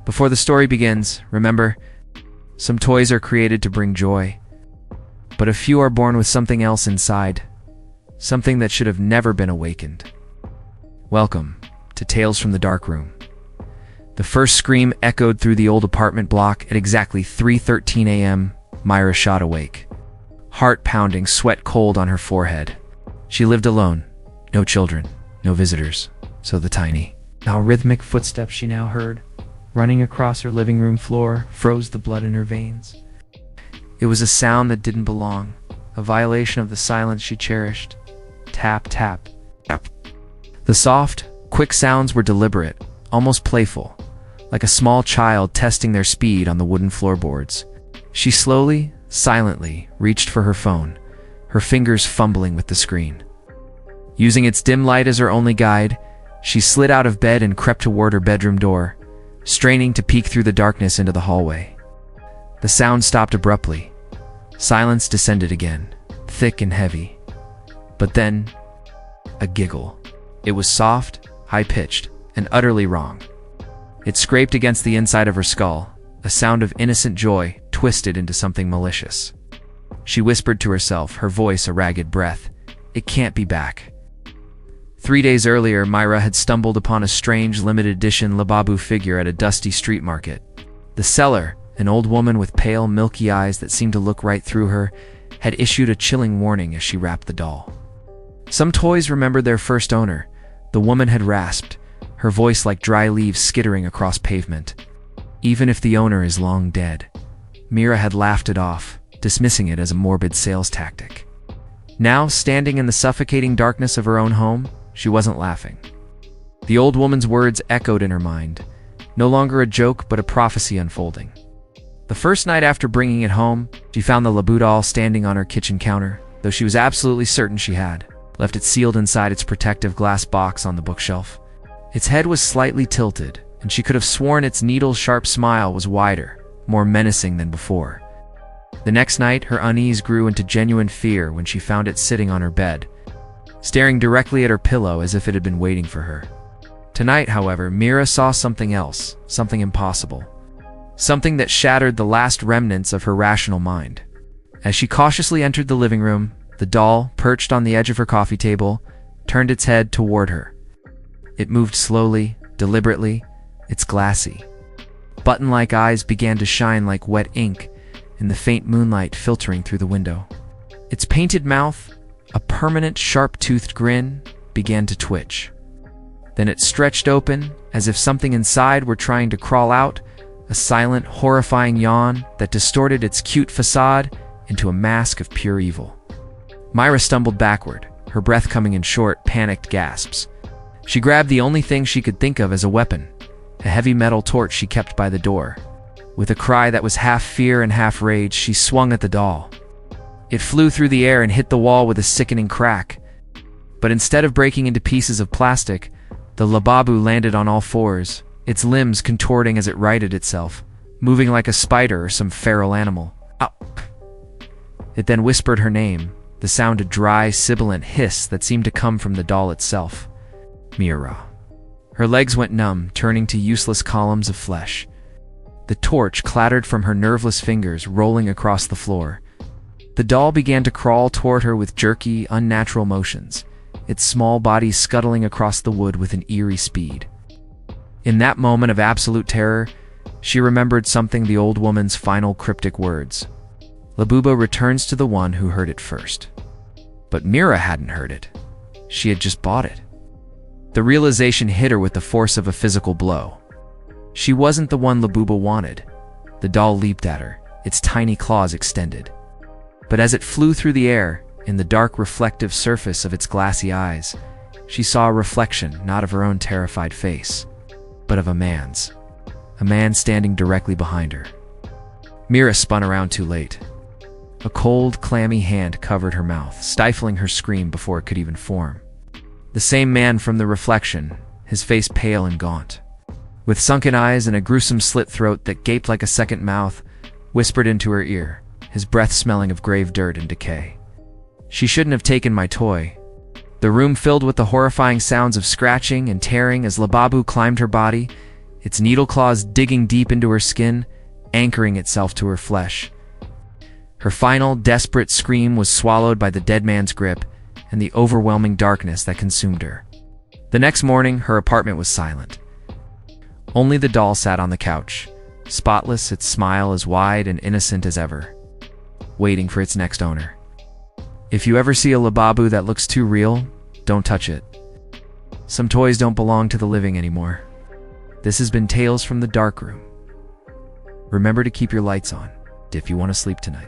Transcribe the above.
Before the story begins, remember, some toys are created to bring joy, but a few are born with something else inside, something that should have never been awakened. Welcome to Tales from the Dark Room. The first scream echoed through the old apartment block at exactly 3:13 a.m. Myra shot awake, heart pounding, sweat cold on her forehead. She lived alone, no children, no visitors, so the tiny, now rhythmic footsteps she now heard, running across her living room floor, froze the blood in her veins. It was a sound that didn't belong, a violation of the silence she cherished. Tap, tap, tap. The soft, quick sounds were deliberate, almost playful, like a small child testing their speed on the wooden floorboards. She slowly, silently reached for her phone, her fingers fumbling with the screen. Using its dim light as her only guide, she slid out of bed and crept toward her bedroom door, straining to peek through the darkness into the hallway. The sound stopped abruptly. Silence descended again, thick and heavy. But then, a giggle. It was soft, high-pitched, and utterly wrong. It scraped against the inside of her skull, a sound of innocent joy twisted into something malicious. She whispered to herself, her voice a ragged breath, "It can't be back." 3 days earlier, Myra had stumbled upon a strange limited-edition Labubu figure at a dusty street market. The seller, an old woman with pale, milky eyes that seemed to look right through her, had issued a chilling warning as she wrapped the doll. Some toys remembered their first owner, the woman had rasped, her voice like dry leaves skittering across pavement. Even if the owner is long dead. Myra had laughed it off, dismissing it as a morbid sales tactic. Now, standing in the suffocating darkness of her own home, she wasn't laughing. The old woman's words echoed in her mind, no longer a joke but a prophecy unfolding. The first night after bringing it home, she found the Labubu doll standing on her kitchen counter, though she was absolutely certain she had left it sealed inside its protective glass box on the bookshelf. Its head was slightly tilted, and she could have sworn its needle-sharp smile was wider, more menacing than before. The next night, her unease grew into genuine fear when she found it sitting on her bed, staring directly at her pillow as if it had been waiting for her. Tonight, however, Myra saw something else, something impossible. Something that shattered the last remnants of her rational mind. As she cautiously entered the living room, the doll, perched on the edge of her coffee table, turned its head toward her. It moved slowly, deliberately, its glassy, button-like eyes began to shine like wet ink in the faint moonlight filtering through the window. Its painted mouth, a permanent sharp-toothed grin, began to twitch. Then it stretched open, as if something inside were trying to crawl out, a silent, horrifying yawn that distorted its cute facade into a mask of pure evil. Myra stumbled backward, her breath coming in short, panicked gasps. She grabbed the only thing she could think of as a weapon, a heavy metal torch she kept by the door. With a cry that was half fear and half rage, she swung at the doll. It flew through the air and hit the wall with a sickening crack. But instead of breaking into pieces of plastic, the Labubu landed on all fours, its limbs contorting as it righted itself, moving like a spider or some feral animal. Up! It then whispered her name, the sound a dry, sibilant hiss that seemed to come from the doll itself. Myra. Her legs went numb, turning to useless columns of flesh. The torch clattered from her nerveless fingers, rolling across the floor. The doll began to crawl toward her with jerky, unnatural motions, its small body scuttling across the wood with an eerie speed. In that moment of absolute terror, she remembered something, the old woman's final cryptic words. Labubu returns to the one who heard it first. But Myra hadn't heard it. She had just bought it. The realization hit her with the force of a physical blow. She wasn't the one Labubu wanted. The doll leaped at her, its tiny claws extended. But as it flew through the air, in the dark reflective surface of its glassy eyes, she saw a reflection not of her own terrified face, but of a man's. A man standing directly behind her. Myra spun around too late. A cold, clammy hand covered her mouth, stifling her scream before it could even form. The same man from the reflection, his face pale and gaunt, with sunken eyes and a gruesome slit throat that gaped like a second mouth, whispered into her ear, his breath smelling of grave dirt and decay. "She shouldn't have taken my toy." The room filled with the horrifying sounds of scratching and tearing as Labubu climbed her body, its needle claws digging deep into her skin, anchoring itself to her flesh. Her final, desperate scream was swallowed by the dead man's grip and the overwhelming darkness that consumed her. The next morning, her apartment was silent. Only the doll sat on the couch, spotless, its smile as wide and innocent as ever, waiting for its next owner. If you ever see a Labubu that looks too real, don't touch it. Some toys don't belong to the living anymore. This has been Tales from the Dark Room. Remember to keep your lights on if you want to sleep tonight.